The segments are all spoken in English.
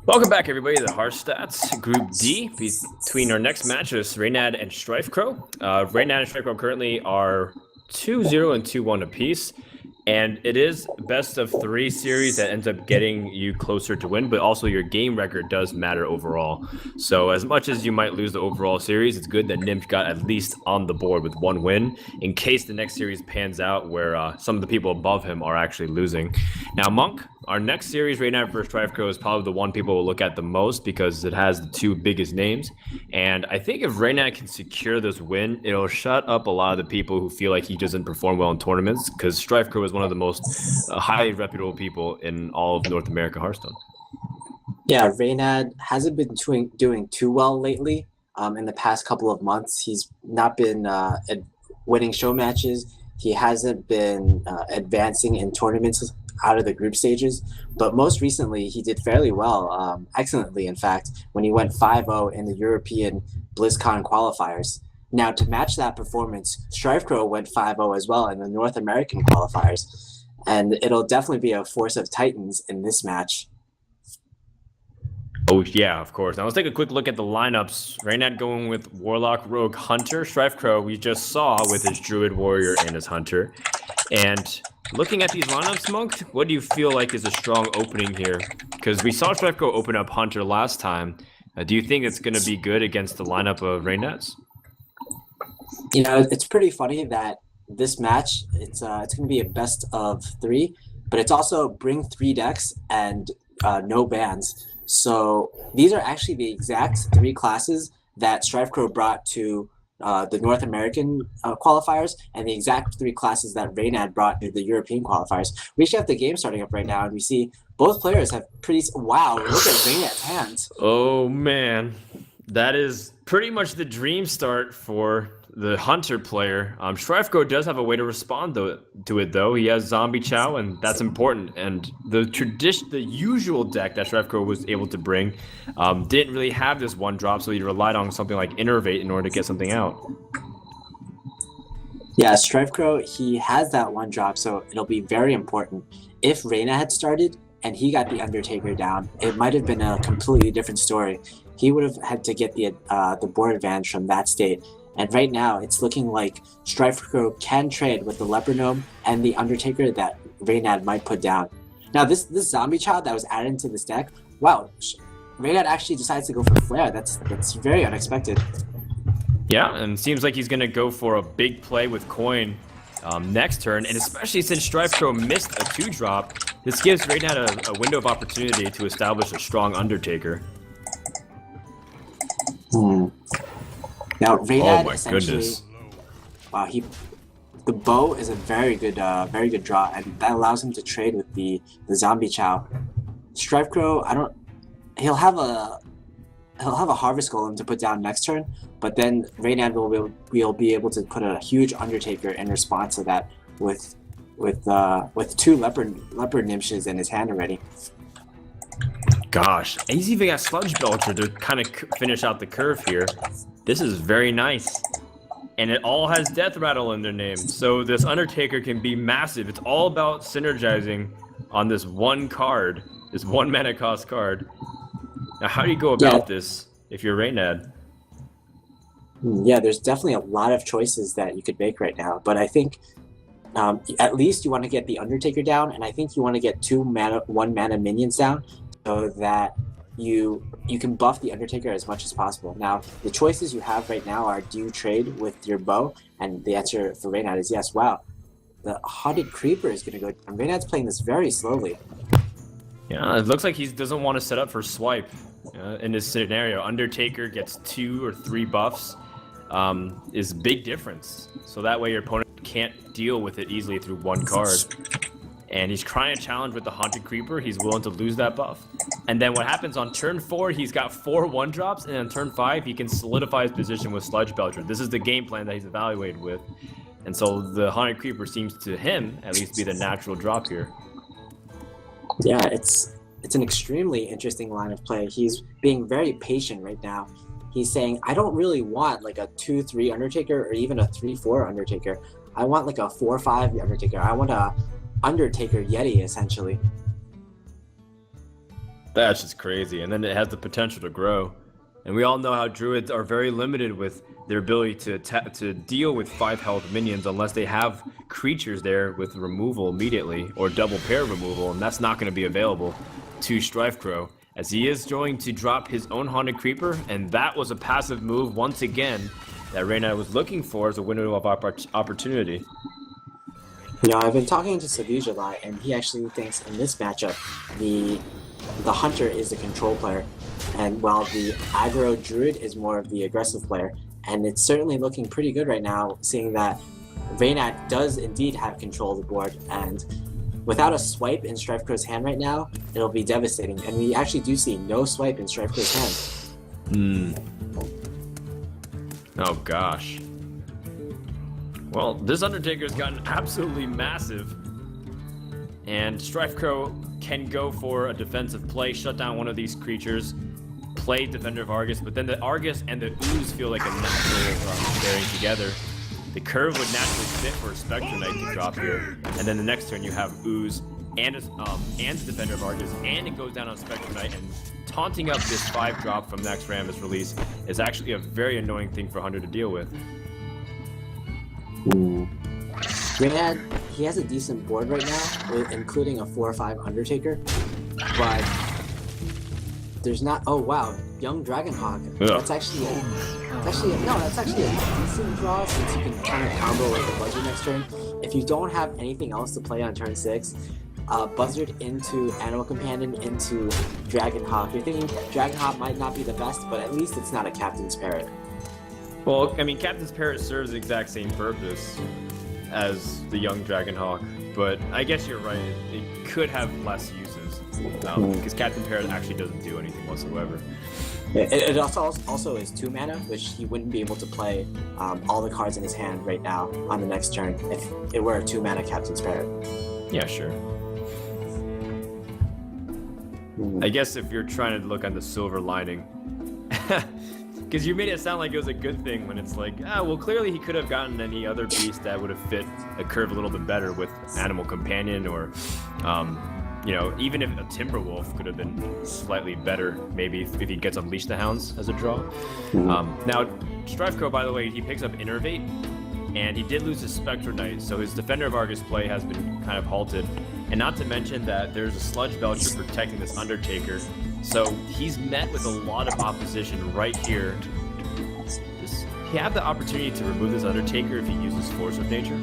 Welcome back, everybody, to the Hearthstats Group D. Between our next matches, Reynad and Strifecro. Reynad and Strifecro currently are 2-0 and 2-1 apiece. And it is best of 3 series that ends up getting you closer to win, but also your game record does matter overall. So as much as you might lose the overall series, it's good that Gnimsh got at least on the board with 1 win in case the next series pans out where some of the people above him are actually losing. Now, Monk, our next series, Reynad versus Strifecro, is probably the one people will look at the most because it has the 2 biggest names. And I think if Reynad can secure this win, it'll shut up a lot of the people who feel like he doesn't perform well in tournaments, because Strifecro is one of the most highly reputable people in all of North America Hearthstone. Yeah, Reynad hasn't been doing too well lately. In the past couple of months, he's not been winning show matches. He hasn't been advancing in tournaments out of the group stages. But most recently, he did fairly well, excellently, in fact, when he went 5-0 in the European BlizzCon qualifiers. Now, to match that performance, Strifecro went 5-0 as well in the North American qualifiers. And it'll definitely be a force of titans in this match. Oh, yeah, of course. Now let's take a quick look at the lineups. Reynad going with Warlock, Rogue, Hunter. Strifecro we just saw with his Druid, Warrior, and his Hunter. And looking at these lineups, Monk, what do you feel like is a strong opening here? Because we saw Strifecro open up Hunter last time. Do you think it's going to be good against the lineup of Reynad's? You know, it's pretty funny that this match, it's going to be a best of 3, but it's also bring 3 decks and no bans. So these are actually the exact 3 classes that Strifecro brought to the North American qualifiers, and the exact 3 classes that Reynad brought to the European qualifiers. We actually have the game starting up right now, and we see both players have pretty... Wow, look at Reynad's hands. Oh, man. That is pretty much the dream start for the Hunter player. Strifecro does have a way to respond to it, though. He has Zombie Chow, and that's important. And the usual deck that Strifecro was able to bring didn't really have this 1-drop, so he relied on something like Innervate in order to get something out. Yeah, Strifecro, he has that 1-drop, so it'll be very important. If Reynad had started and he got the Undertaker down, it might have been a completely different story. He would have had to get the board advantage from that state. And right now, it's looking like Strifecro can trade with the Leopard Gnome and the Undertaker that Reynad might put down. Now, this Zombie Child that was added into this deck, wow, Reynad actually decides to go for Flare. That's very unexpected. Yeah, and it seems like he's going to go for a big play with Coin next turn, and especially since Strifecro missed a 2-drop, this gives Reynad a window of opportunity to establish a strong Undertaker. Now, Reynad essentially, wow, the bow is a very good draw, and that allows him to trade with the Zombie Chow. Strifecro, he'll have a Harvest Golem to put down next turn, but then Reynad will be able to put a huge Undertaker in response to that with 2 Leopard Gnimshes in his hand already. Gosh, he's even got Sludge Belcher to kind of finish out the curve here. This is very nice. And it all has Death Rattle in their name, so this Undertaker can be massive. It's all about synergizing on this 1 card, this 1 mana cost card. Now, how do you go about this if you're Reynad? Yeah, there's definitely a lot of choices that you could make right now, but I think at least you want to get the Undertaker down, and I think you want to get 1 mana minions down, so that you can buff the Undertaker as much as possible. Now, the choices you have right now are, do you trade with your bow? And the answer for Reynad is yes. Wow, the Haunted Creeper is going to go down. Reynad's playing this very slowly. Yeah, it looks like he doesn't want to set up for swipe in this scenario. Undertaker gets 2 or 3 buffs is a big difference. So that way your opponent can't deal with it easily through 1 card. And he's trying to challenge with the Haunted Creeper. He's willing to lose that buff. And then what happens on turn 4, he's got 4 1-drops, and on turn 5, he can solidify his position with Sludge Belcher. This is the game plan that he's evaluated with. And so the Haunted Creeper seems to him, at least, be the natural drop here. Yeah, it's an extremely interesting line of play. He's being very patient right now. He's saying, I don't really want like a 2-3 Undertaker or even a 3-4 Undertaker. I want like a 4-5 Undertaker. I want a Undertaker Yeti, essentially. That's just crazy. And then it has the potential to grow. And we all know how druids are very limited with their ability to deal with 5 health minions unless they have creatures there with removal immediately or double pair removal, and that's not going to be available to Strifecro, as he is going to drop his own Haunted Creeper, and that was a passive move once again that Reynad was looking for as a window of opportunity. You know, I've been talking to Savige a lot, and he actually thinks in this matchup the Hunter is the control player, and while the aggro Druid is more of the aggressive player. And it's certainly looking pretty good right now, seeing that Reynad does indeed have control of the board, and without a swipe in Strifecro's hand right now, it'll be devastating. And we actually do see no swipe in Strifecro's hand. Oh gosh. Well, this Undertaker's gotten absolutely massive, and Strifecro can go for a defensive play, shut down one of these creatures, play Defender of Argus, but then the Argus and the Ooze feel like a natural pairing together. The curve would naturally fit for a Spectre Knight to drop here, and then the next turn you have Ooze and the Defender of Argus, and it goes down on Spectre Knight, and taunting up this 5-drop from next Rammus release is actually a very annoying thing for Hunter to deal with. Reynad, he has a decent board right now, including a 4/5 Undertaker, but there's not. Oh wow, Young Dragonhawk. That's actually a decent draw, since you can kind of combo with the Buzzard next turn. If you don't have anything else to play on turn 6, Buzzard into Animal Companion into Dragonhawk. You're thinking Dragonhawk might not be the best, but at least it's not a Captain's Parrot. Well, I mean, Captain's Parrot serves the exact same purpose as the Young Dragonhawk, but I guess you're right. It could have less uses, because Captain Parrot actually doesn't do anything whatsoever. It also is 2 mana, which he wouldn't be able to play all the cards in his hand right now on the next turn if it were a 2 mana Captain's Parrot. Yeah, sure. I guess if you're trying to look on the silver lining, because you made it sound like it was a good thing when it's like, well, clearly he could have gotten any other beast that would have fit a curve a little bit better with Animal Companion, or, you know, even if a Timberwolf could have been slightly better, maybe if he gets Unleash the Hounds as a draw. Now, Strifecro, by the way, he picks up Innervate, and he did lose his Spectre Knight, so his Defender of Argus play has been kind of halted. And not to mention that there's a Sludge Belcher protecting this Undertaker, so he's met with a lot of opposition right here. He had the opportunity to remove this Undertaker if he uses Force of Nature.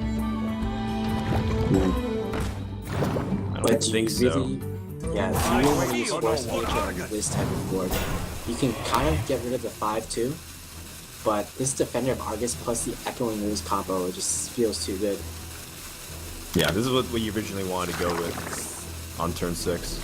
I don't think so. Yeah, if you really want to use Force of Nature on this type of board, you can kind of get rid of the 5/2, but this Defender of Argus plus the Echoing Ooze combo just feels too good. Yeah, this is what you originally wanted to go with on turn 6.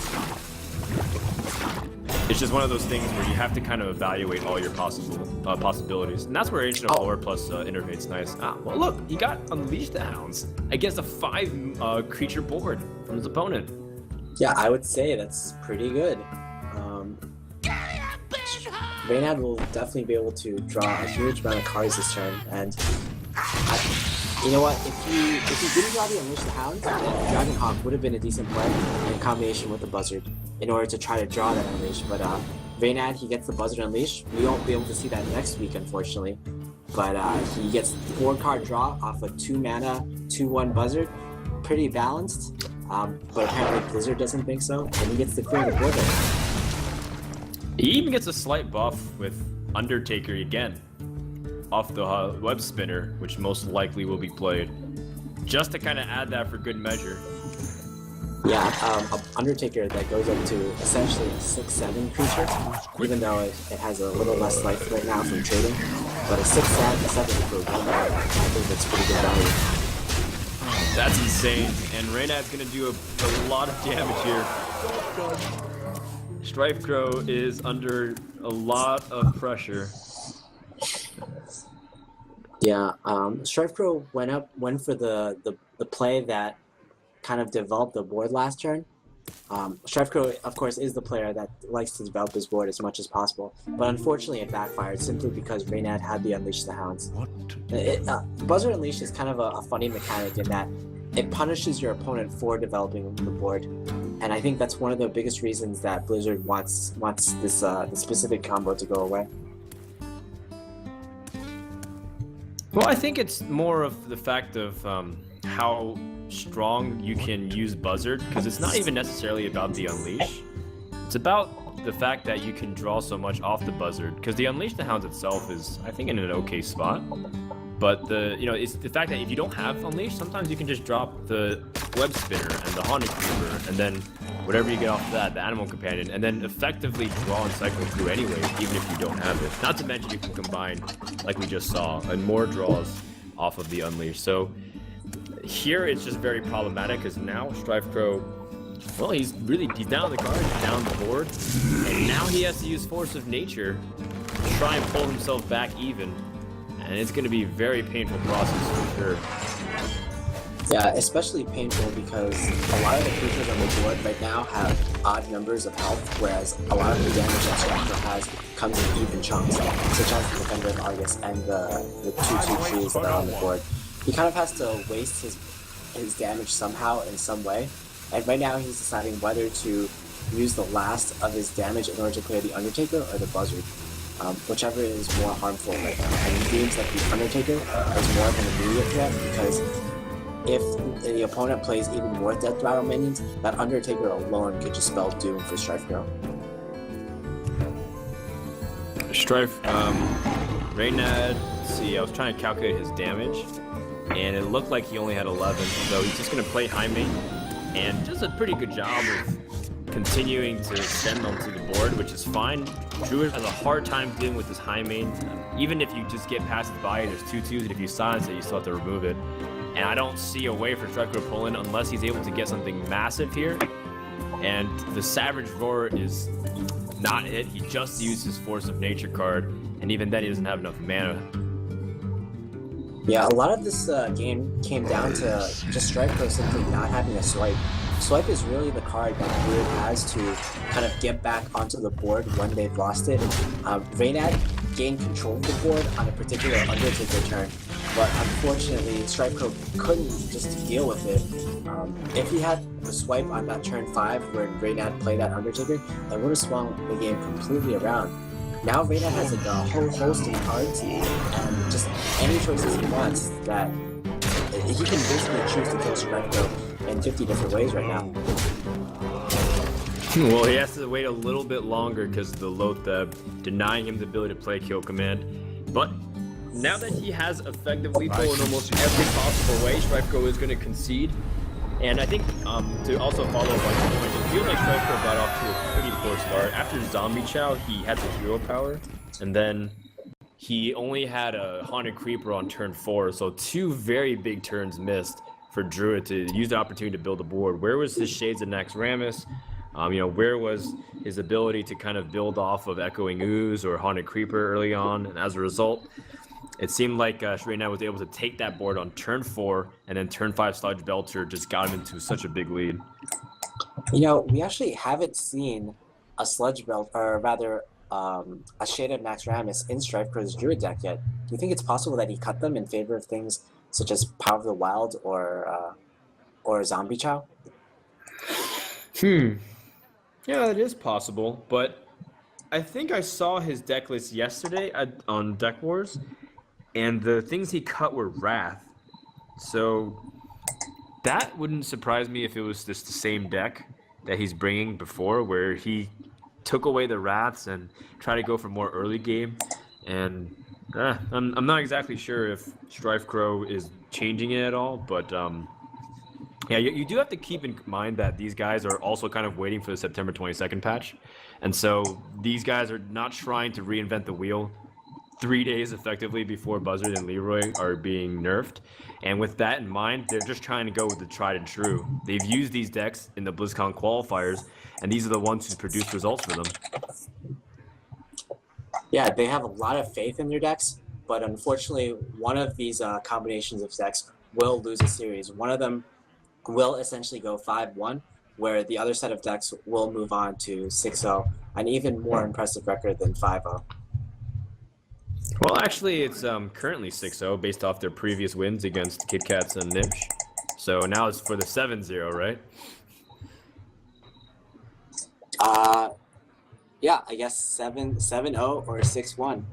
It's just one of those things where you have to kind of evaluate all your possibilities, and that's where Ancient of Lore plus Innervate's nice. Well, look, he got Unleash the Hounds against a 5 creature board from his opponent. Yeah, I would say that's pretty good. Reynad will definitely be able to draw a huge amount of cards this turn, and you know what? If you didn't draw the Unleash the Hounds, then Dragonhawk would have been a decent play in combination with the Buzzard in order to try to draw that Unleash. But Reynad, he gets the Buzzard Unleash. We won't be able to see that next week, unfortunately. But he gets 4-card draw off a 2 mana 2/1 Buzzard, pretty balanced. But apparently Blizzard doesn't think so, and he gets to clear the board. He even gets a slight buff with Undertaker again, off the Web Spinner, which most likely will be played, just to kind of add that for good measure. Yeah, Undertaker that goes up to essentially a 6/7 creature, even though it has a little less life right now from trading. But a 6/7 for 1, I think that's pretty good value. That's insane, and Reynad's gonna do a lot of damage here. Strifecro is under a lot of pressure. Yeah, Strifecro went for the play that kind of developed the board last turn. Strifecro, of course, is the player that likes to develop his board as much as possible, but unfortunately it backfired simply because Reynad had the Unleash the Hounds. Buzzard Unleash is kind of a funny mechanic in that it punishes your opponent for developing the board, and I think that's one of the biggest reasons that Blizzard wants this specific combo to go away. Well, I think it's more of the fact of how strong you can use Buzzard, because it's not even necessarily about the Unleash. It's about the fact that you can draw so much off the Buzzard, because the Unleash the Hounds itself is, I think, in an okay spot. But it's the fact that if you don't have Unleash, sometimes you can just drop the Web Spinner and the Haunted Creeper, and then whatever you get off that, the Animal Companion, and then effectively draw and cycle through anyway, even if you don't have it. Not to mention you can combine, like we just saw, and more draws off of the Unleash. So here it's just very problematic, because now Strifecro, well, he's down the card, he's down the board, and now he has to use Force of Nature to try and pull himself back even. And it's going to be a very painful process for sure. Yeah, especially painful because a lot of the creatures on the board right now have odd numbers of health, whereas a lot of the damage that Strifecro has comes in even chunks, such as the Defender of Argus and the 2/2 trees that are on the board. He kind of has to waste his damage somehow in some way, and right now he's deciding whether to use the last of his damage in order to clear the Undertaker or the Buzzard. Whichever is more harmful right now. And he deems that the Undertaker is more of an immediate threat, because if the opponent plays even more Death Rattle minions, that Undertaker alone could just spell doom for Strifecro. Reynad, let's see, I was trying to calculate his damage, and it looked like he only had 11, so he's just going to play High Main, and does a pretty good job of continuing to extend onto the board, which is fine. Druid has a hard time dealing with this High Main. Even if you just get past the body, there's 2/2s, and if you silence it, you still have to remove it. And I don't see a way for Strifecro to pull in unless he's able to get something massive here. And the Savage Roar is not it. He just used his Force of Nature card, and even then he doesn't have enough mana. Yeah, a lot of this game came down to just Strifecro simply not having a swipe. Swipe is really the card that Druid has to kind of get back onto the board when they've lost it. Reynad gained control of the board on a particular Undertaker turn, but unfortunately Strifecro couldn't just deal with it. If he had the swipe on that turn 5 where Reynad played that Undertaker, that would have swung the game completely around. Now Reynad has like a whole host of cards and just any choices he wants that he can basically choose to kill Strifecro in 50 different ways right now. Well, he has to wait a little bit longer because of the Lotheb denying him the ability to play Kill Command. But now that he has effectively pulled in almost every possible way, Strifecro is going to concede. And I think to also follow up on your point, it feels like Strifecro got off to a pretty poor start. After Zombie Chow, he had the hero power, and then he only had a Haunted Creeper on turn 4, so 2 very big turns missed for Druid to use the opportunity to build a board. Where was his Shades of Naxxramas? Where was his ability to kind of build off of Echoing Ooze or Haunted Creeper early on? And as a result, it seemed like Reynad was able to take that board on turn 4, and then turn 5 Sludge Belcher just got him into such a big lead. We actually haven't seen a Sludge Belt, or rather, a Shade of Naxxramas in Strifecro's Druid deck yet. Do you think it's possible that he cut them in favor of things such as Power of the Wild or Zombie Chow? Yeah, it is possible, but I think I saw his deck list yesterday on Deck Wars, and the things he cut were Wrath. So that wouldn't surprise me if it was just the same deck that he's bringing before, where he took away the Wraths and tried to go for more early game. And I'm not exactly sure if Strifecro is changing it at all, but yeah, you do have to keep in mind that these guys are also kind of waiting for the September 22nd patch. And so these guys are not trying to reinvent the wheel 3 days effectively before Buzzard and Leroy are being nerfed. And with that in mind, they're just trying to go with the tried and true. They've used these decks in the BlizzCon qualifiers, and these are the ones who produce results for them. Yeah, they have a lot of faith in their decks, but unfortunately, one of these combinations of decks will lose a series. One of them will essentially go 5-1, where the other set of decks will move on to 6-0, an even more impressive record than 5-0. Well, actually, it's currently 6-0 based off their previous wins against Kitkatz and Gnimsh. So now it's for the 7-0, right? Yeah, I guess 7-0 or 6-1.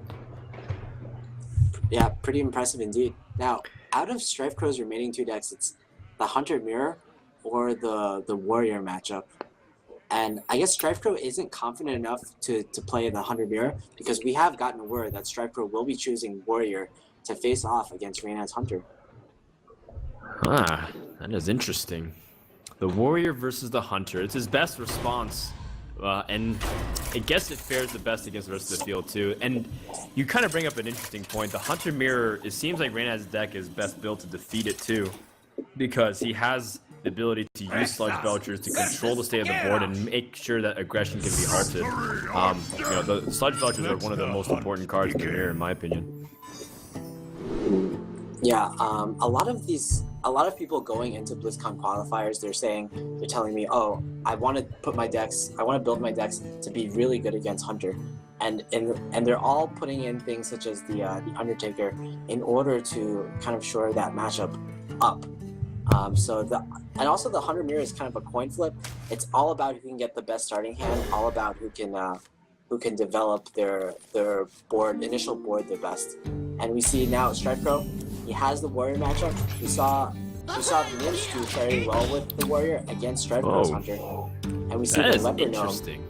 Yeah, pretty impressive indeed. Now, out of Strifecro's remaining two decks, it's the Hunter Mirror or the Warrior matchup. And I guess Strifecro isn't confident enough to play the Hunter Mirror because we have gotten word that Strifecro will be choosing Warrior to face off against Reynad's Hunter. Ah, that is interesting. The Warrior versus the Hunter. It's his best response. And I guess it fares the best against the rest of the field too. And you kind of bring up an interesting point. The Hunter Mirror, it seems like Reynad's deck is best built to defeat it too. Because he has the ability to use Sludge Belchers to control the state of the board and make sure that aggression can be halted. The Sludge Belchers are one of the most important cards in the mirror, in my opinion. Yeah, a lot of people going into BlizzCon qualifiers, they're telling me, oh, I want to build my decks to be really good against Hunter, and they're all putting in things such as the Undertaker in order to kind of shore that matchup up. And also the Hunter Mirror is kind of a coin flip. It's all about who can get the best starting hand, all about who can develop their initial board the best. And we see now Strifecro, he has the Warrior matchup. We saw Gnimsh do very well with the Warrior against Strifecro's Hunter. And we see that the is Leopard interesting.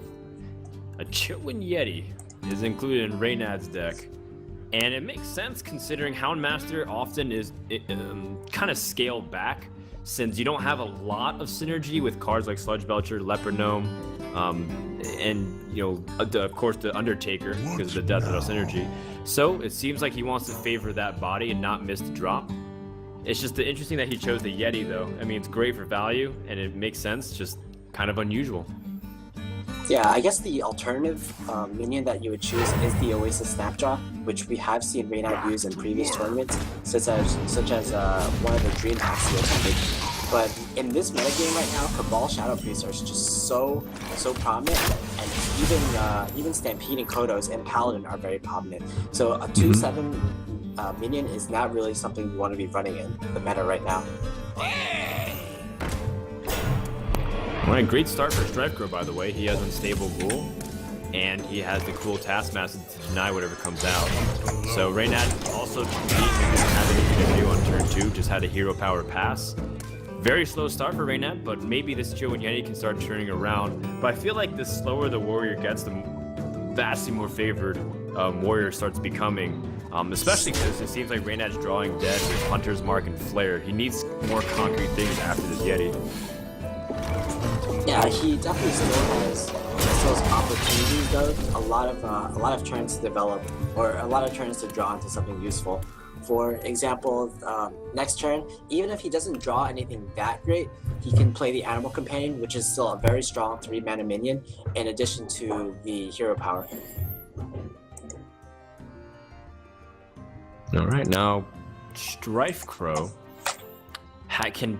A Chillwind Yeti is included in Reynad's deck. And it makes sense considering Houndmaster often is kind of scaled back since you don't have a lot of synergy with cards like Sludge Belcher, Leopard Gnome, and of course the Undertaker because of the death of synergy. So it seems like he wants to favor that body and not miss the drop. It's just interesting that he chose the Yeti though. I mean, it's great for value and it makes sense, just kind of unusual. Yeah, I guess the alternative minion that you would choose is the Oasis Snapjaw, which we have seen Reynad use in previous tournaments, such as one of the Dream Hacks he attended. But in this metagame right now, Cabal Shadow Priests are just so prominent, and even Stampede and Kodos and Paladin are very prominent. So a 2/7 minion is not really something you want to be running in the meta right now. Alright, great start for Strifecro, by the way. He has Unstable Rule, and he has the cool Taskmaster to deny whatever comes out. So Reynad also didn't have anything to do on turn 2, just had a Hero Power pass. Very slow start for Reynad, but maybe this Chillwind Yeti can start turning around. But I feel like the slower the Warrior gets, the vastly more favored Warrior starts becoming. Especially because it seems like Reynad's drawing dead with Hunter's Mark and Flare. He needs more concrete things after this Yeti. Yeah, he definitely still has opportunities though. A lot of turns to develop, or a lot of turns to draw into something useful. For example, next turn, even if he doesn't draw anything that great, he can play the Animal Companion, which is still a very strong 3-mana minion, in addition to the Hero Power. All right, now Strifecro can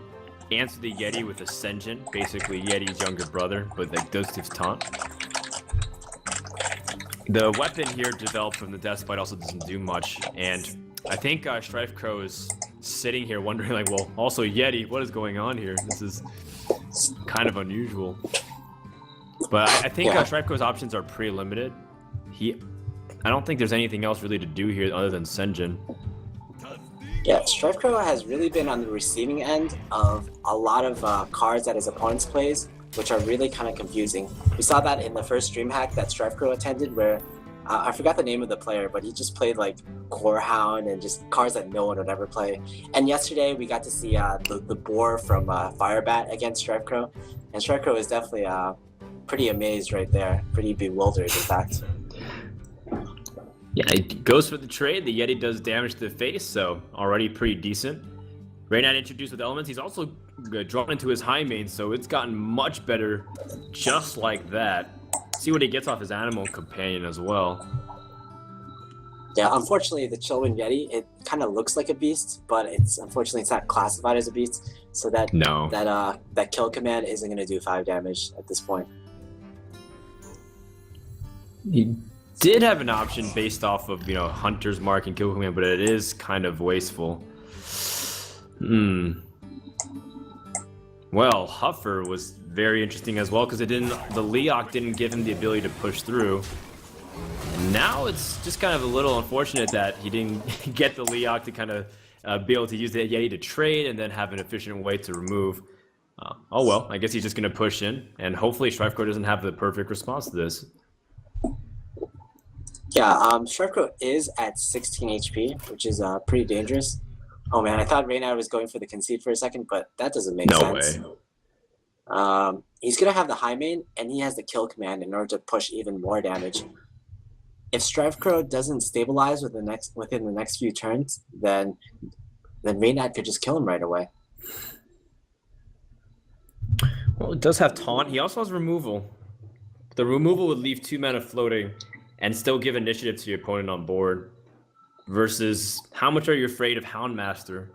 answer the Yeti with Ascension, basically Yeti's younger brother, but like does his taunt. The weapon here developed from the Deathbite also doesn't do much, and I think Strifecro is sitting here wondering like, well, also Yeti, what is going on here? This is kind of unusual. But I think Strifecro's options are pretty limited. I don't think there's anything else really to do here other than Senjin. Yeah, Strifecro has really been on the receiving end of a lot of cards that his opponents plays, which are really kind of confusing. We saw that in the first Dream Hack that Strifecro attended, where I forgot the name of the player, but he just played like Corehound and just cards that no one would ever play. And yesterday we got to see the Boar from Firebat against Strifecro, and Strifecro is definitely pretty amazed right there, pretty bewildered in fact. Yeah, it goes for the trade. The Yeti does damage to the face, so already pretty decent. Reynad introduced with elements. He's also drawn into his high main, so it's gotten much better just like that. See what he gets off his Animal Companion as well. Yeah, unfortunately, the Chillwind Yeti, it kind of looks like a beast, but unfortunately it's not classified as a beast, so that kill command isn't going to do 5 damage at this point. He did have an option based off of Hunter's Mark and kill command, but it is kind of wasteful. Well, Huffer was very interesting as well because the Leok didn't give him the ability to push through. Now it's just kind of a little unfortunate that he didn't get the Leok to kind of be able to use the Yeti to trade and then have an efficient way to remove. Oh well, I guess he's just going to push in, and hopefully Strifecro doesn't have the perfect response to this. Yeah, Strifecro is at 16 HP, which is pretty dangerous. Oh man, I thought Reynad was going for the concede for a second, but that doesn't make sense. No way. He's going to have the high main, and he has the kill command in order to push even more damage. If Strifecro doesn't stabilize within the next few turns, then Reynad could just kill him right away. Well, it does have taunt. He also has removal. The removal would leave 2 mana floating and still give initiative to your opponent on board. Versus, how much are you afraid of Houndmaster?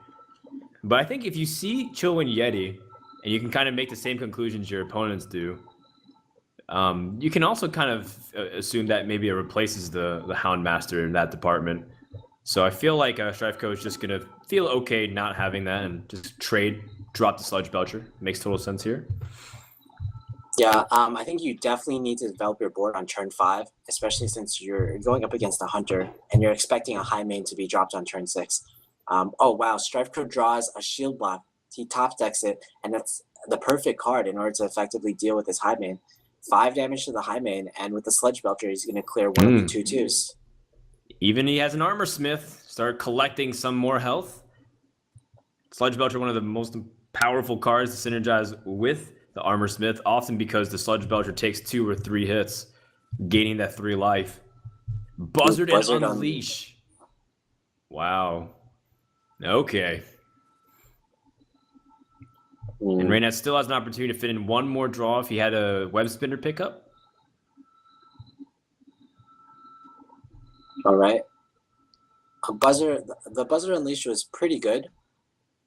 But I think if you see Chillwind Yeti, and you can kind of make the same conclusions your opponents do, you can also kind of assume that maybe it replaces the Houndmaster in that department. So I feel like Strifecro is just going to feel okay not having that and just trade, drop the Sludge Belcher. Makes total sense here. Yeah, I think you definitely need to develop your board on turn 5, especially since you're going up against a Hunter and you're expecting a high main to be dropped on turn 6. Oh wow, Strifecro draws a shield block. He top decks it, and that's the perfect card in order to effectively deal with his high main. 5 damage to the high main, and with the Sludge Belcher, he's going to clear one of the 2/2s. Even he has an Armor Smith. Start collecting some more health. Sludge Belcher, one of the most powerful cards to synergize with the Armor Smith, often because the Sludge Belcher takes 2 or 3 hits, gaining that 3 life. Buzzard and Unleash. Wow. Okay. And Reynad still has an opportunity to fit in one more draw if he had a Web Spinner pickup. All right. The Buzzard Unleash was pretty good,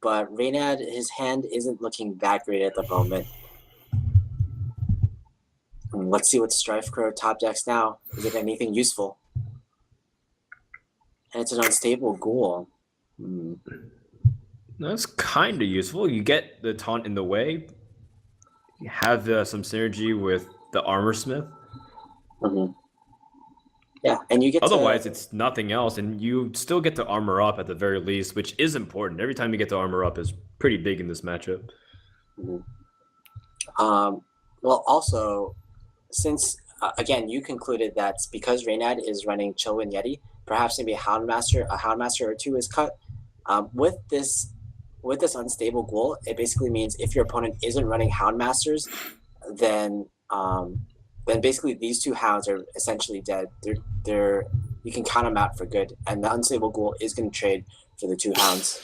but Reynad, his hand isn't looking that great at the moment. Let's see what Strifecro top decks now. Is it anything useful? And it's an unstable ghoul. That's kind of useful. You get the taunt in the way. You have some synergy with the Armor Smith. Yeah, and you get otherwise it's nothing else, and you still get to armor up at the very least, which is important. Every time you get to armor up is pretty big in this matchup. Well, also, since again you concluded that because Reynad is running Chillwind Yeti, perhaps maybe a Houndmaster or 2 is cut. With this unstable ghoul, it basically means if your opponent isn't running Houndmasters, then basically these 2 hounds are essentially dead. They're you can count them out for good, and the unstable ghoul is going to trade for the 2 hounds.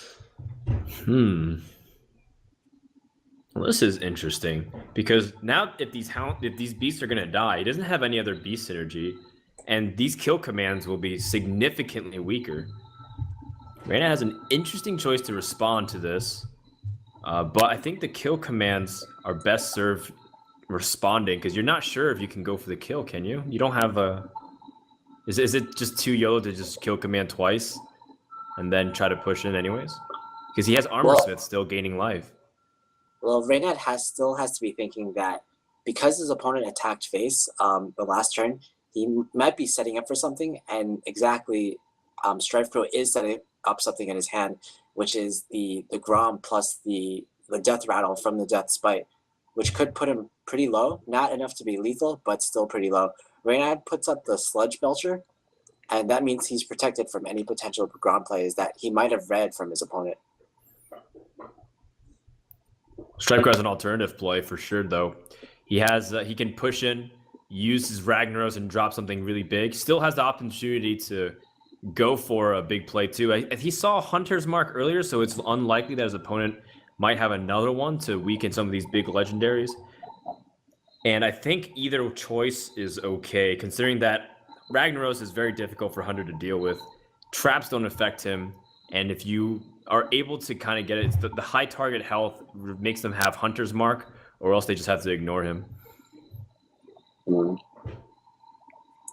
Well, this is interesting because now if these beasts are going to die, he doesn't have any other beast synergy, and these kill commands will be significantly weaker. Reynad has an interesting choice to respond to this, but I think the kill commands are best served responding because you're not sure if you can go for the kill, can you? You don't have a... Is it just too YOLO to just kill command twice and then try to push in anyways? Because he has Armor Smith still gaining life. Well, Reynad still has to be thinking that because his opponent attacked face the last turn, he might be setting up for something, and exactly Strifecro is setting up something in his hand, which is the Grom plus the Death Rattle from the Death Spite, which could put him pretty low, not enough to be lethal, but still pretty low. Reynad puts up the Sludge Belcher, and that means he's protected from any potential Grom plays that he might have read from his opponent. Strifecro has an alternative play for sure, though. He has he can push in, use his Ragnaros, and drop something really big. Still has the opportunity to go for a big play too. He saw Hunter's Mark earlier, so it's unlikely that his opponent might have another one to weaken some of these big legendaries. And I think either choice is okay, considering that Ragnaros is very difficult for Hunter to deal with. Traps don't affect him, and if you are able to kind of get it, the high target health makes them have Hunter's Mark, or else they just have to ignore him.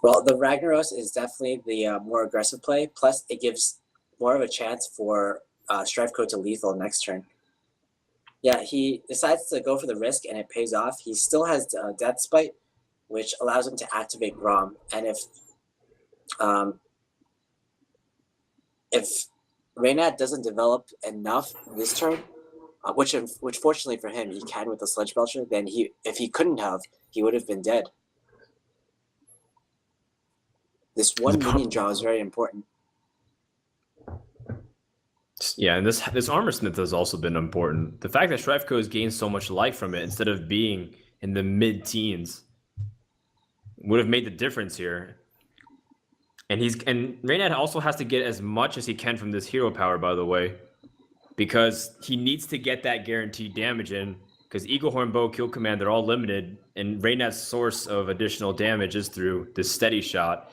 Well, the Ragnaros is definitely the more aggressive play, plus it gives more of a chance for Strifecro to lethal next turn. Yeah, he decides to go for the risk, and it pays off. He still has Death Spite, which allows him to activate Grom. And um, if Reynad doesn't develop enough this turn, which fortunately for him he can with the Sludge Belcher, then if he couldn't have, he would have been dead. This one minion draw is very important. Yeah, and this Armor Smith has also been important. The fact that Strifecro has gained so much life from it instead of being in the mid-teens would have made the difference here. And Reynad also has to get as much as he can from this hero power, by the way, because he needs to get that guaranteed damage in. Because Eagle Horn, Bow, Kill Command, they're all limited, and Reynad's source of additional damage is through the steady shot.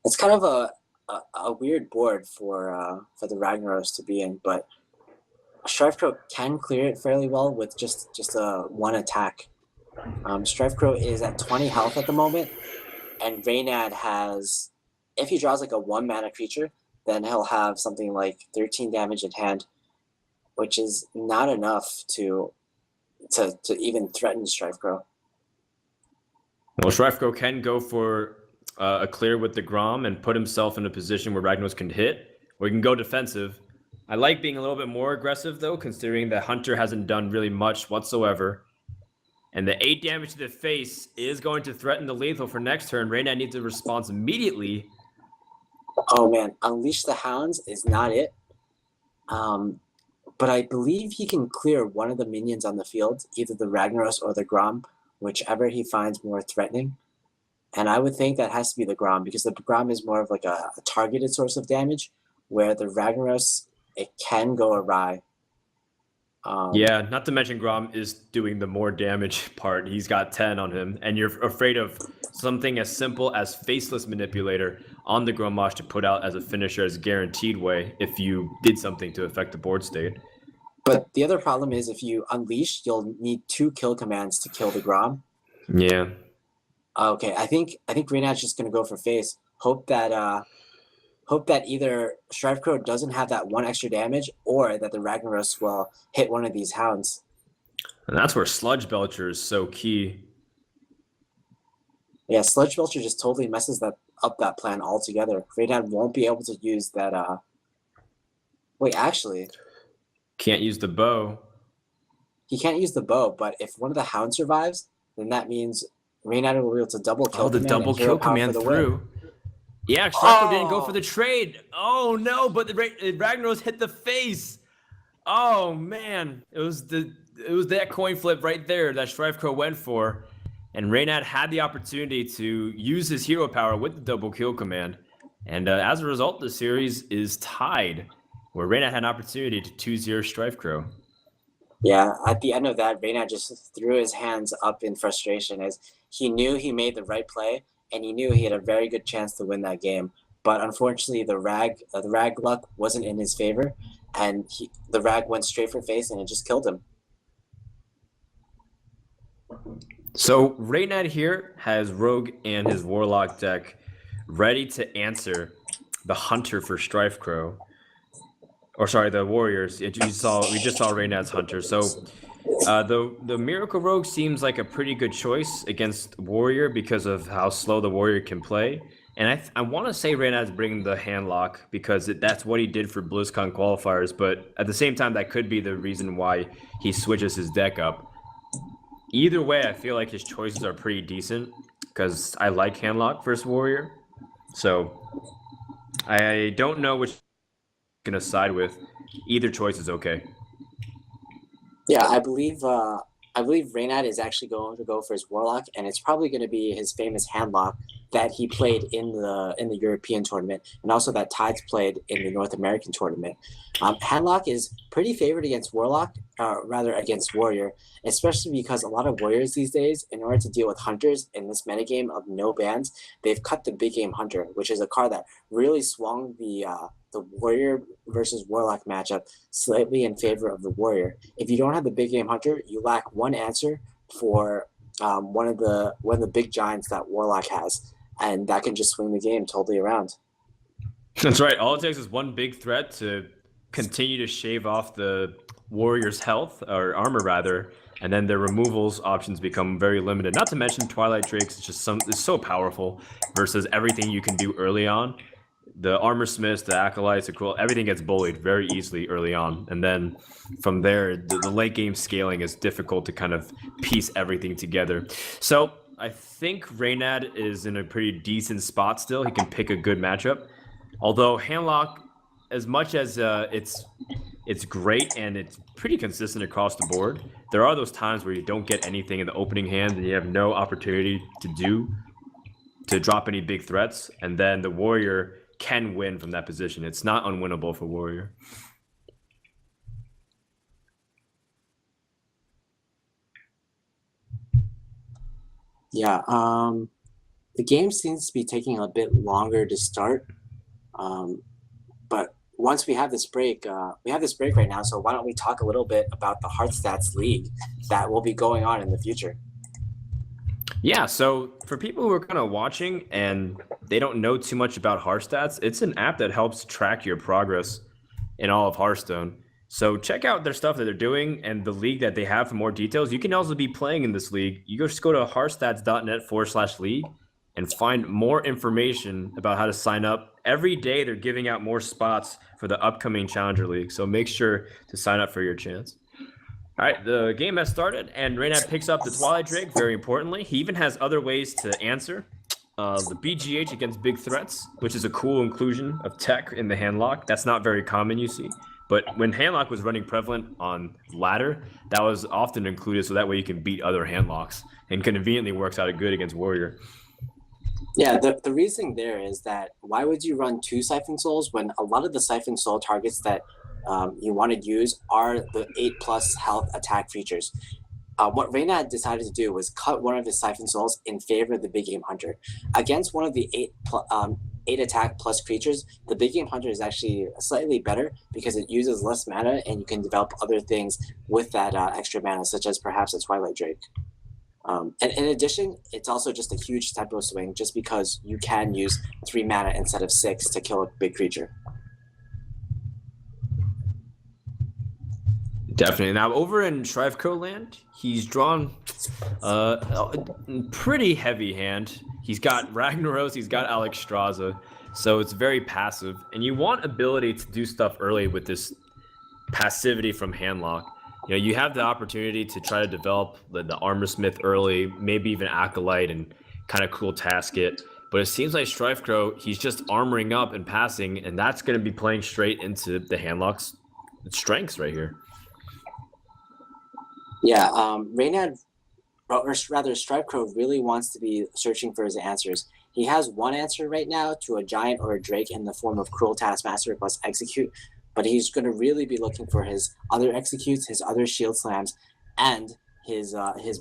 It's kind of a weird board for the Ragnaros to be in, but Strifecro can clear it fairly well with just a one attack. Strifecro is at 20 health at the moment, and Reynad has, if he draws like a 1-mana creature, then he'll have something like 13 damage in hand, which is not enough to even threaten Strifecro. Well, Strifecro can go for a clear with the Grom and put himself in a position where Ragnaros can hit, or he can go defensive. I like being a little bit more aggressive, though, considering that Hunter hasn't done really much whatsoever. And the 8 damage to the face is going to threaten the lethal for next turn. Reynad needs a response immediately. Oh, man. Unleash the Hounds is not it. But I believe he can clear one of the minions on the field, either the Ragnaros or the Grom, whichever he finds more threatening. And I would think that has to be the Grom, because the Grom is more of like a targeted source of damage, where the Ragnaros, it can go awry. Yeah, not to mention Grom is doing the more damage part. He's got 10 on him, and you're afraid of something as simple as Faceless Manipulator on the Grommash to put out as a finisher as a guaranteed way if you did something to affect the board state. But the other problem is if you unleash, you'll need 2 kill commands to kill the Grom. Yeah. Okay, I think Reynad's just gonna go for face. Hope that either Strifecro doesn't have that 1 extra damage, or that the Ragnaros will hit one of these Hounds. And that's where Sludge Belcher is so key. Yeah, Sludge Belcher just totally messes up that plan altogether. Reynad won't be able to use that. Wait, actually, can't use the bow. He can't use the bow, but if one of the Hounds survives, then that means Reynad will be able to double kill. Oh, the double kill command through. Yeah, Strifecro didn't go for the trade. Oh no, but the Ragnaros hit the face. Oh man, it was that coin flip right there that Strifecro went for, and Reynad had the opportunity to use his hero power with the double kill command, and as a result, the series is tied, where Reynad had an opportunity to 2-0 Strifecro. Yeah, at the end of that, Reynad just threw his hands up in frustration as he knew he made the right play, and he knew he had a very good chance to win that game. But unfortunately, the rag luck wasn't in his favor, and the rag went straight for face, and it just killed him. So Reynad here has Rogue and his Warlock deck ready to answer the Hunter for Strifecro. Or sorry, the Warriors. We just saw Reynad's Hunter. So the Miracle Rogue seems like a pretty good choice against Warrior because of how slow the Warrior can play. And I want to say Reynad's bringing the Handlock because that's what he did for BlizzCon qualifiers. But at the same time, that could be the reason why he switches his deck up. Either way, I feel like his choices are pretty decent because I like Handlock versus Warrior. So I don't know which going to side with. Either choice is okay. Yeah, I believe Reynad is actually going to go for his Warlock, and it's probably going to be his famous Handlock that he played in the European tournament, and also that Tides played in the North American tournament. Handlock is pretty favored against against Warrior, especially because a lot of Warriors these days, in order to deal with Hunters in this metagame of no bans, they've cut the Big Game Hunter, which is a card that really swung the Warrior versus Warlock matchup slightly in favor of the Warrior. If you don't have the Big Game Hunter, you lack one answer for one of the big giants that Warlock has, and that can just swing the game totally around. That's right. All it takes is one big threat to continue to shave off the warrior's health or armor rather, and then their removals options become very limited. Not to mention Twilight Drakes is just it's so powerful versus everything you can do early on. The armor smiths, the acolytes, the cruel, everything gets bullied very easily early on, and then from there, the late game scaling is difficult to kind of piece everything together. So I think Reynad is in a pretty decent spot still. He can pick a good matchup. Although Handlock, as much as it's great and it's pretty consistent across the board, there are those times where you don't get anything in the opening hand and you have no opportunity to drop any big threats, and then the warrior can win from that position. It's not unwinnable for warrior. Yeah, the game seems to be taking a bit longer to start, but once we have this break right now. So why don't we talk a little bit about the Hearthstats League that will be going on in the future? Yeah, so for people who are kind of watching and they don't know too much about Hearthstats, it's an app that helps track your progress in all of Hearthstone. So check out their stuff that they're doing and the league that they have for more details. You can also be playing in this league. You just go to HearthStats.net/league and find more information about how to sign up. Every day they're giving out more spots for the upcoming Challenger League. So make sure to sign up for your chance. All right, the game has started, and Reynad picks up the Twilight Drake, very importantly. He even has other ways to answer. The BGH against big threats, which is a cool inclusion of tech in the handlock. That's not very common, you see. But when handlock was running prevalent on ladder, that was often included so that way you can beat other handlocks, and conveniently works out good against warrior. Yeah, the reasoning there is that why would you run 2 Siphon Souls when a lot of the Siphon Soul targets that you want to use are the 8+ health attack creatures. What Reynad decided to do was cut one of his Siphon Souls in favor of the Big Game Hunter. Against one of the 8 attack plus creatures, the Big Game Hunter is actually slightly better because it uses less mana and you can develop other things with that extra mana, such as perhaps a Twilight Drake. And in addition, it's also just a huge tempo swing just because you can use 3 mana instead of 6 to kill a big creature. Definitely. Now, over in Strifecro land, he's drawn a pretty heavy hand. He's got Ragnaros, he's got Alexstrasza, so it's very passive. And you want ability to do stuff early with this passivity from Handlock. You know, you have the opportunity to try to develop the Armor Smith early, maybe even Acolyte and kind of cool task it. But it seems like Strifecro, he's just armoring up and passing, and that's going to be playing straight into the Handlock's strengths right here. Yeah, Reynad, or rather Strifecro, really wants to be searching for his answers. He has one answer right now to a giant or a drake in the form of Cruel Taskmaster plus Execute, but he's going to really be looking for his other Executes, his other Shield Slams, and his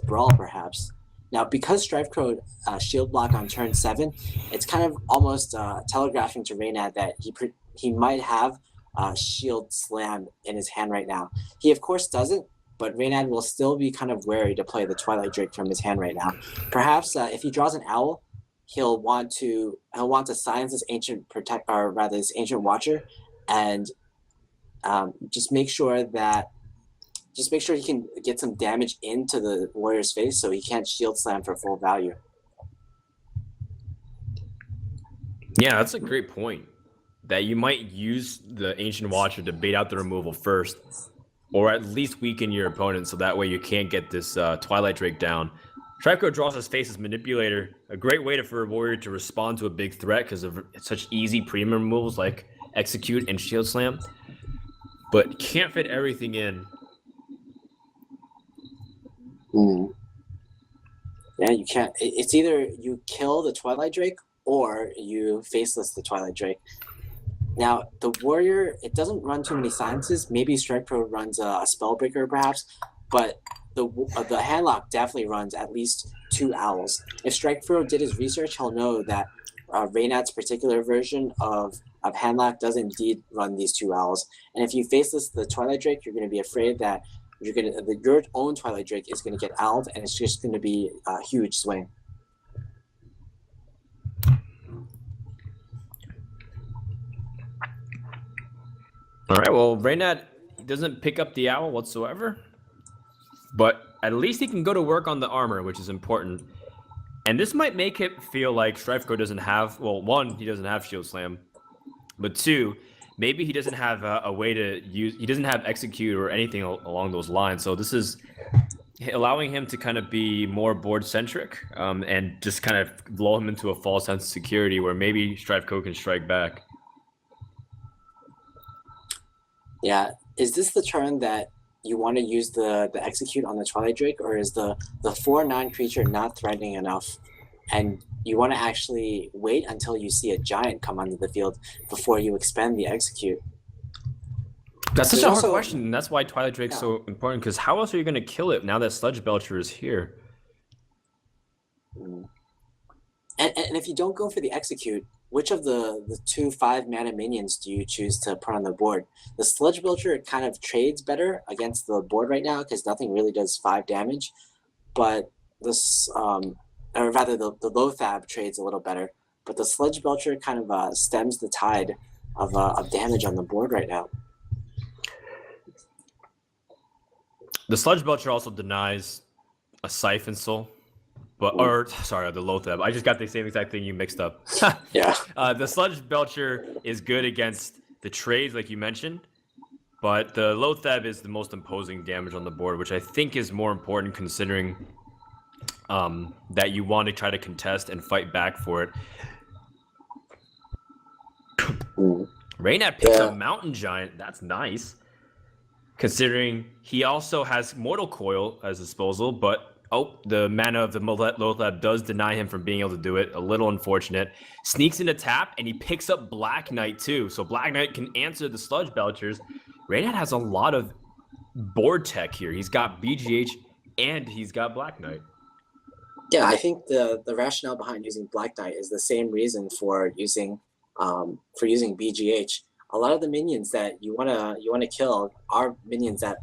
Brawl perhaps. Now, because Strifecro Shield Block on turn 7, it's kind of almost telegraphing to Reynad that he might have Shield Slam in his hand right now. He of course doesn't, but Reynad will still be kind of wary to play the Twilight Drake from his hand right now. Perhaps if he draws an Owl, he'll want to silence this Ancient Watcher, and just make sure he can get some damage into the warrior's face so he can't Shield Slam for full value. Yeah, that's a great point. That you might use the Ancient Watcher to bait out the removal first, or at least weaken your opponent so that way you can't get this Twilight Drake down. Strifecro draws his face as Manipulator, a great way for a warrior to respond to a big threat because of such easy premium removals like Execute and Shield Slam, but can't fit everything in. Yeah, you can't. It's either you kill the Twilight Drake or you faceless the Twilight Drake. Now, the warrior, it doesn't run too many silences. Maybe Strifecro runs a Spellbreaker perhaps, but the Handlock definitely runs at least 2 Owls. If Strifecro did his research, he'll know that Reynad's particular version of Handlock does indeed run these 2 Owls. And if you faceless the Twilight Drake, you're going to be afraid that your own Twilight Drake is going to get owled, and it's just going to be a huge swing. All right, well, Reynad doesn't pick up the owl whatsoever, but at least he can go to work on the armor, which is important. And this might make it feel like Strifecro doesn't have, well, one, he doesn't have Shield Slam, but two, maybe he doesn't have a way to use, he doesn't have Execute or anything along those lines. So this is allowing him to kind of be more board-centric and just kind of lull him into a false sense of security where maybe Strifecro can strike back. Yeah, is this the turn that you want to use the execute on the Twilight Drake, or is the 4/9 creature not threatening enough, and you want to actually wait until you see a giant come onto the field before you expend the execute? That's such a hard question, and that's why Twilight Drake's so important, because how else are you going to kill it now that Sludge Belcher is here? And if you don't go for the execute, which of the 2 5-mana minions do you choose to put on the board? The Sludge Belcher kind of trades better against the board right now because nothing really does 5 damage, but this, or rather the Loathab trades a little better, but the Sludge Belcher kind of stems the tide of damage on the board right now. The Sludge Belcher also denies a Siphon Soul. But, or sorry, the Loathab. I just got the same exact thing you mixed up. Yeah. The Sludge Belcher is good against the trades, like you mentioned, but the Loathab is the most imposing damage on the board, which I think is more important considering that you want to try to contest and fight back for it. Reynad picks up Mountain Giant. That's nice, considering he also has Mortal Coil as disposal, but the mana of the Loathab does deny him from being able to do it. A little unfortunate. Sneaks into tap, and he picks up Black Knight too. So Black Knight can answer the Sludge Belchers. Reynad has a lot of board tech here. He's got BGH, and he's got Black Knight. Yeah, I think the rationale behind using Black Knight is the same reason for using BGH. A lot of the minions that you wanna kill are minions that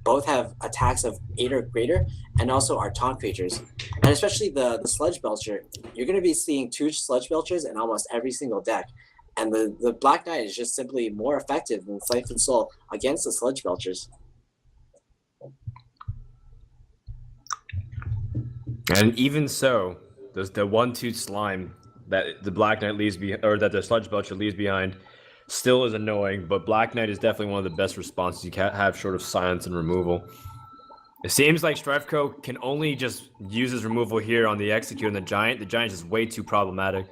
both have attacks of 8 or greater, and also are taunt creatures. And especially the Sludge Belcher, you're going to be seeing 2 Sludge Belchers in almost every single deck. And the Black Knight is just simply more effective than Siphon Soul against the Sludge Belchers. And even so, there's the 1/2 slime that the Black Knight leaves behind, or that the Sludge Belcher leaves behind, still is annoying, but Black Knight is definitely one of the best responses you can have short of silence and removal. It seems like Strifecro can only just use his removal here on the Execute and the Giant. The Giant is way too problematic.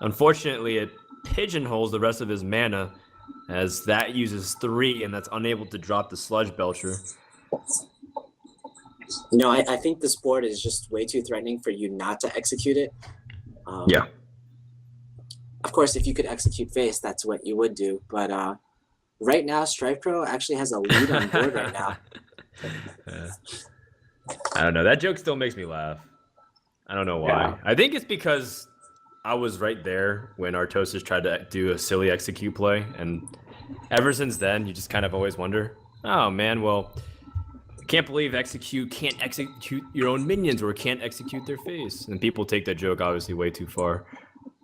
Unfortunately, it pigeonholes the rest of his mana, as that uses 3, and that's unable to drop the Sludge Belcher. You know, I think this board is just way too threatening for you not to execute it. Yeah. Of course, if you could execute face, that's what you would do. But right now, Strifecro actually has a lead on board right now. I don't know. That joke still makes me laugh. I don't know why. Yeah. I think it's because I was right there when Artosis tried to do a silly execute play. And ever since then, you just kind of always wonder, oh, man, well, can't believe execute can't execute your own minions or can't execute their face. And people take that joke obviously way too far.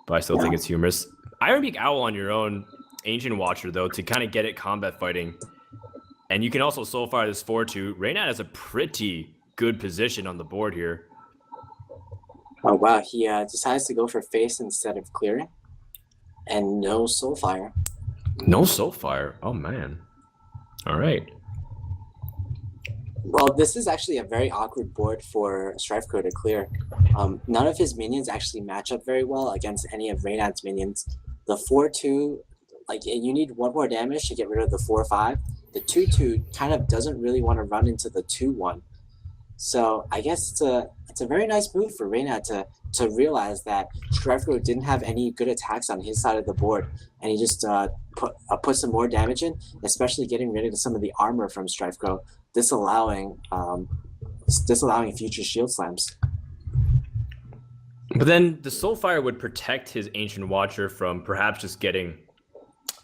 But I still think it's humorous. Iron Beak Owl on your own, Ancient Watcher, though, to kind of get it combat fighting. And you can also Soulfire this 4/2. Reynad has a pretty good position on the board here. Oh, wow. He decides to go for face instead of clearing. And no Soulfire. No Soulfire? Oh, man. All right. Well, this is actually a very awkward board for Strifecro to clear. None of his minions actually match up very well against any of Reynad's minions. The 4/2, like, you need 1 more damage to get rid of the 4/5. The 2/2 kind of doesn't really want to run into the 2/1. So I guess it's a very nice move for Reynad to realize that Strifecro didn't have any good attacks on his side of the board, and he just put some more damage in, especially getting rid of some of the armor from Strifecro, disallowing future shield slams. But then the Soulfire would protect his Ancient Watcher from perhaps just getting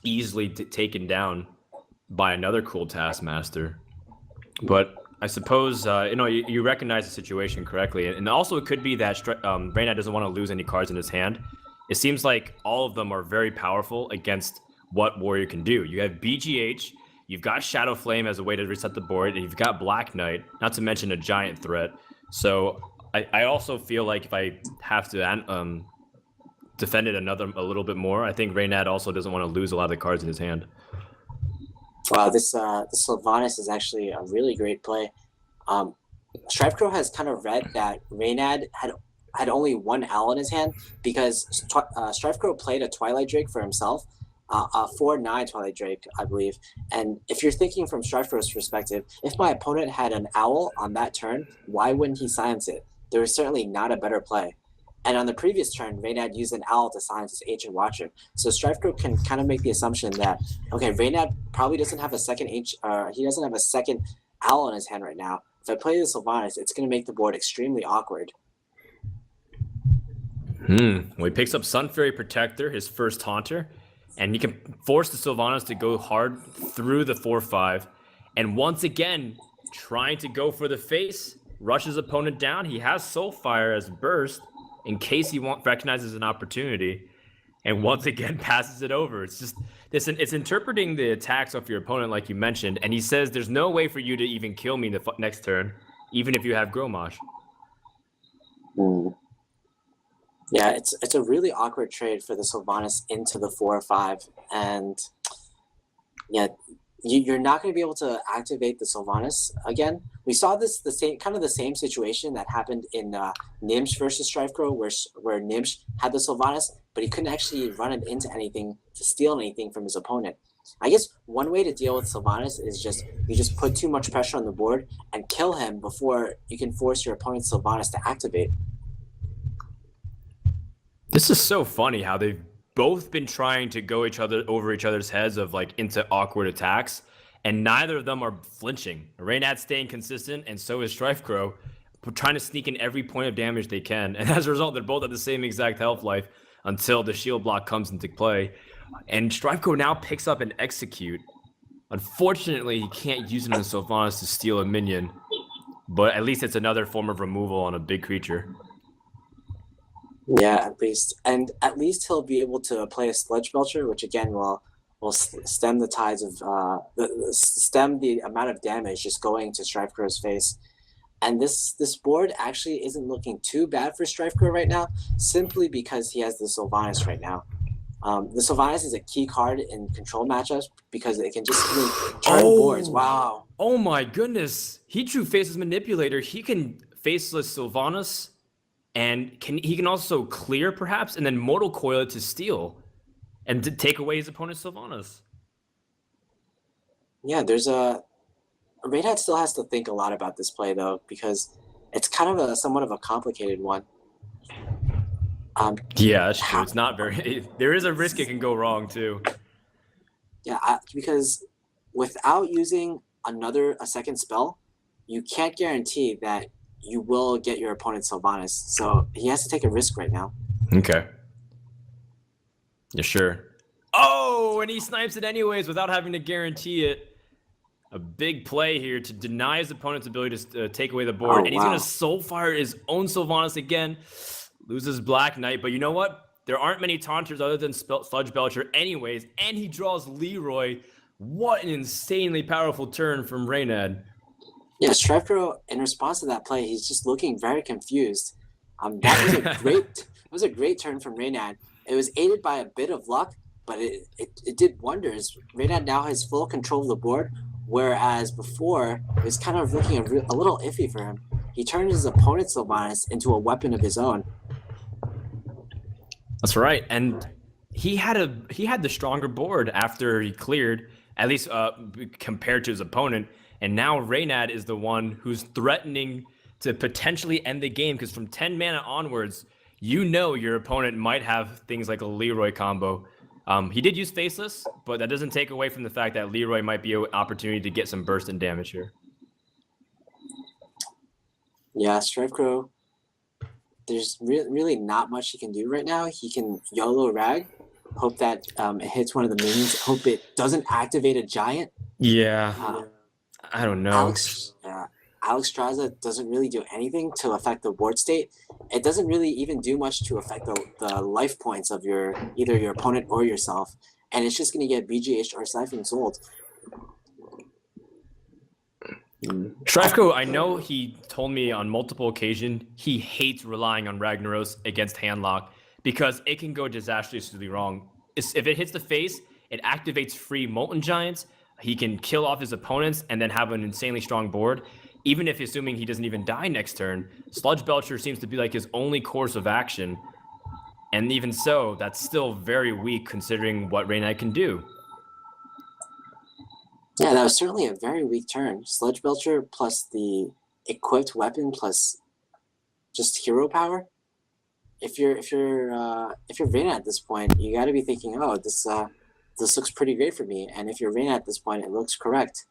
easily taken down by another cool Taskmaster. But I suppose you recognize the situation correctly, and also it could be that Reynad doesn't want to lose any cards in his hand. It seems like all of them are very powerful against what Warrior can do. You have BGH, you've got Shadow Flame as a way to reset the board, and you've got Black Knight, not to mention a giant threat. So I also feel like if I have to defend it a little bit more, I think Reynad also doesn't want to lose a lot of the cards in his hand. Wow, this Sylvanas is actually a really great play. Strifecro has kind of read that Reynad had only one owl in his hand because Strifecro played a Twilight Drake for himself, a 4/9 Twilight Drake, I believe. And if you're thinking from Strifecro's perspective, if my opponent had an owl on that turn, why wouldn't he silence it? There was certainly not a better play. And on the previous turn, Reynad used an owl to silence his Ancient Watcher. So Strifecro can kind of make the assumption that, okay, Reynad probably doesn't have a second he doesn't have a second owl in his hand right now. If I play the Sylvanas, it's going to make the board extremely awkward. Well, he picks up Sunfury Protector, his first Haunter, and he can force the Sylvanas to go hard through the 4/5. And once again, trying to go for the face, rushes opponent down. He has Soulfire as burst in case he recognizes an opportunity, and once again passes it over. It's just it's interpreting the attacks of your opponent, like you mentioned, and he says there's no way for you to even kill me the next turn, even if you have Grommash. Yeah, it's a really awkward trade for the Sylvanas into the 4/5, and yeah, you're not going to be able to activate the Sylvanas again. We saw the same situation that happened in Gnimsh versus Strifecro, where Gnimsh had the Sylvanas, but he couldn't actually run it into anything to steal anything from his opponent. I guess one way to deal with Sylvanas is you just put too much pressure on the board and kill him before you can force your opponent's Sylvanas to activate. This is so funny how they've both been trying to go over each other's heads of like into awkward attacks, and neither of them are flinching. Reynad's staying consistent, and so is Strifecro, trying to sneak in every point of damage they can. And as a result, they're both at the same exact health life until the shield block comes into play. And Strifecro now picks up an Execute. Unfortunately, he can't use it on Sylvanas to steal a minion, but at least it's another form of removal on a big creature. Yeah, at least he'll be able to play a Sludge Belcher, which again will stem the tides of stem the amount of damage just going to Strifecro's face. And this board actually isn't looking too bad for Strifecro right now, simply because he has the Sylvanas right now. The Sylvanas is a key card in control matchups because it can just really turn boards. Wow. Oh my goodness. He drew Faceless Manipulator. He can Faceless Sylvanas, and he can also clear perhaps, and then Mortal Coil it to steal and to take away his opponent's Sylvanas. Yeah, Reynad still has to think a lot about this play though, because it's kind of somewhat of a complicated one. Yeah, that's true. It's not very. There is a risk it can go wrong too. Yeah, because without using a second spell, you can't guarantee that you will get your opponent's Sylvanas. So he has to take a risk right now. Okay. Yeah, sure. Oh, and he snipes it anyways without having to guarantee it. A big play here to deny his opponent's ability to take away the board. And he's going to Soulfire his own Sylvanas again. Loses Black Knight. But you know what? There aren't many taunters other than Sludge Belcher anyways. And he draws Leroy. What an insanely powerful turn from Reynad. Yeah, Strifecro, in response to that play, he's just looking very confused. That was a great turn from Reynad. It was aided by a bit of luck, but it did wonders. Reynad now has full control of the board, whereas before it was kind of looking a little iffy for him. He turned his opponent's Sylvanas into a weapon of his own. That's right, and he had the stronger board after he cleared, at least compared to his opponent. And now Reynad is the one who's threatening to potentially end the game, because from 10 mana onwards, you know your opponent might have things like a Leroy combo. He did use Faceless, but that doesn't take away from the fact that Leroy might be an opportunity to get some burst and damage here. Yeah, Strifecro, there's really not much he can do right now. He can YOLO Rag, hope that it hits one of the minions, hope it doesn't activate a giant. Yeah. I don't know. Alex Straza doesn't really do anything to affect the board state. It doesn't really even do much to affect the life points of either your opponent or yourself. and it's just going to get BGH or Siphon sold. Strifecro, I know he told me on multiple occasions he hates relying on Ragnaros against handlock because it can go disastrously wrong. If it hits the face, it activates free Molten Giants. He can kill off his opponents and then have an insanely strong board. Even if assuming he doesn't even die next turn, Sludge Belcher seems to be like his only course of action. And even so, that's still very weak considering what Reynad can do. Yeah, that was certainly a very weak turn. Sludge Belcher plus the equipped weapon plus just hero power. If you're Reynad at this point, you got to be thinking, oh, this looks pretty great for me. And if you're Reynad at this point, it looks correct.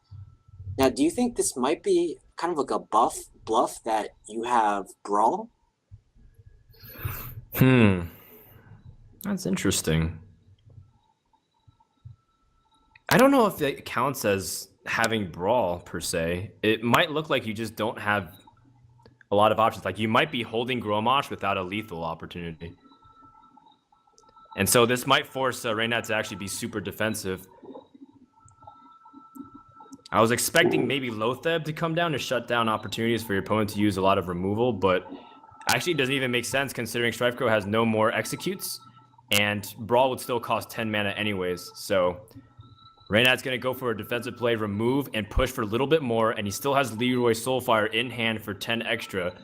Now, do you think this might be kind of like a bluff that you have Brawl? That's interesting. I don't know if it counts as having Brawl per se. It might look like you just don't have a lot of options. Like you might be holding Gromosh without a lethal opportunity. And so this might force Reynad to actually be super defensive. I was expecting maybe Lotheb to come down to shut down opportunities for your opponent to use a lot of removal, but actually it doesn't even make sense considering Strifecro has no more executes, and Brawl would still cost 10 mana anyways. So Reynad's going to go for a defensive play, remove, and push for a little bit more, and he still has Leroy Soulfire in hand for 10 extra,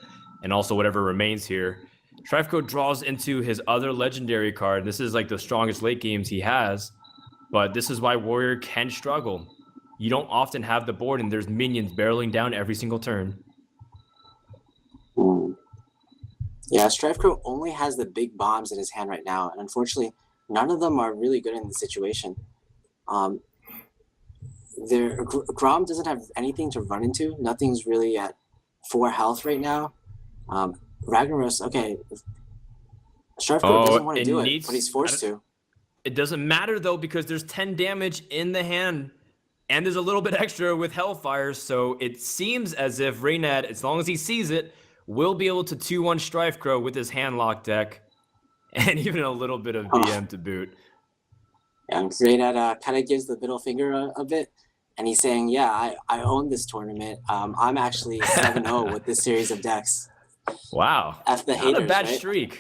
and also whatever remains here. Strifecro draws into his other legendary card. This is like the strongest late games he has, but this is why Warrior can struggle. You don't often have the board, and there's minions barreling down every single turn. Yeah, Strifecro only has the big bombs in his hand right now, and unfortunately, none of them are really good in the situation. Grom doesn't have anything to run into. Nothing's really at 4 health right now. Ragnaros, okay. Strifecro doesn't want to do it, but he's forced to. It doesn't matter, though, because there's 10 damage in the hand, and there's a little bit extra with Hellfire, so it seems as if Reynad, as long as he sees it, will be able to 2-1 Strifecro with his handlock deck, and even a little bit of BM to boot. And Reynad kind of gives the middle finger a bit, and he's saying, yeah, I own this tournament. I'm actually 7-0 with this series of decks. Wow. F the haters, Not a bad right? streak.